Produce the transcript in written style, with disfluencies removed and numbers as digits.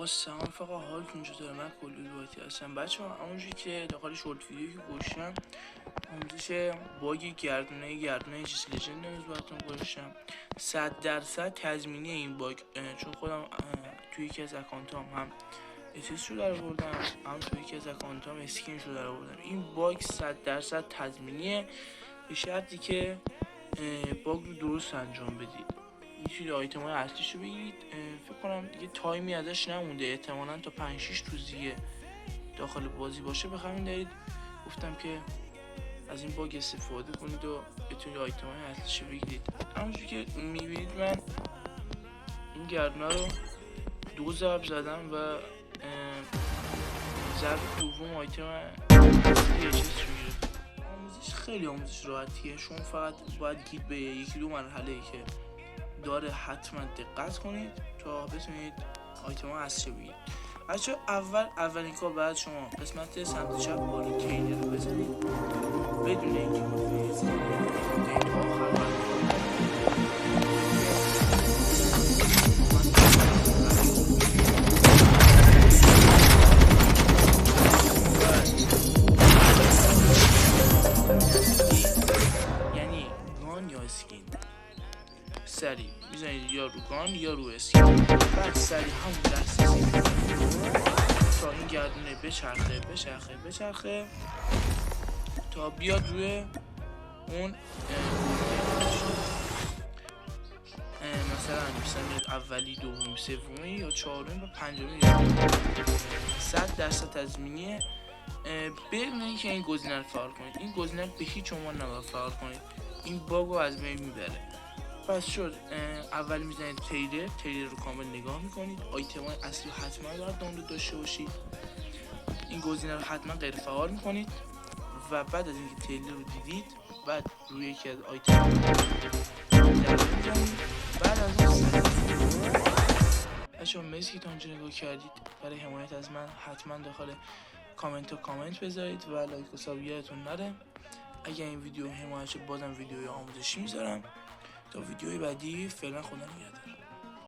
آقا سلام رفقا، حالتون چطوره؟ من کلی باتی هستم. بچه ها همونجوری که داخل شورت ویدیویی که گوشتم آموزش باگ گردونه چیز لجند امروز براتون گوشتم. 100% تضمینی این باگ، چون خودم توی یکی از اکانتام هم اسیس رو در آوردم، هم توی یکی از اکانتام اسکین رو در آوردم. این باگ 100% تضمینیه به شرطی که باگ رو درست انجام بدید. یه آیتم های اصلیشو بگیرید. فکر کنم دیگه تایمی ازش نمونده، احتمالا تا 5-6 روز دیگه داخل بازی باشه. به همین دلیل گفتم که از این باگ استفاده کنید و بتونید آیتم های اصلیشو بگیرید. همونجوری که میبینید من این گردونه رو 2 ضرب زدم و ضرب دوم آیتم اصلی اچس رو گرفتم. آموزش خیلی آموزش راحتیه، شما فقط باید گید به 1-2 مرحله که داره حتما دقت کنید تا بتونید آیتم ها اصلی بگیرید. بچه اولین کار بعد شما قسمت سمت چپ بالا تیلر رو بزنید بدون اینکه یعنی گان یا اسکین سریع میزنید یا رو گان یا رو اسکین، بعد سریع همون لحظه تا این گردونه بچرخه تا بیاد روی اون مثلا میاد اولی، دومی، سومی یا چهارمی و پنجمی. 100% تضمینیه بدون اینکه این گزینه رو فعال کنید. این گزینه به هیچ عنوان نباید فعال کنید، این باگ رو از بین میبره. پس شد اول میزنید تیلر رو کامل نگاه میکنید. آیتم های اصلی حتما باید دانلود داشته باشید. این گزینه رو حتما غیر فعال میکنید و بعد از اینکه تیلر رو دیدید بعد روی یکی از آیتم بعد از اون بچه‌ها مرسی که تا اینجا نگاه کردید. برای حمایت از من حتما داخل کامنت بذارید و لایک و ساب یادتون نره. اگر این ویدیو حمایت شد بازم ویدیوی آموزشی میذارم. تا ویدیوی بعدی فعلا خدا نگهدار.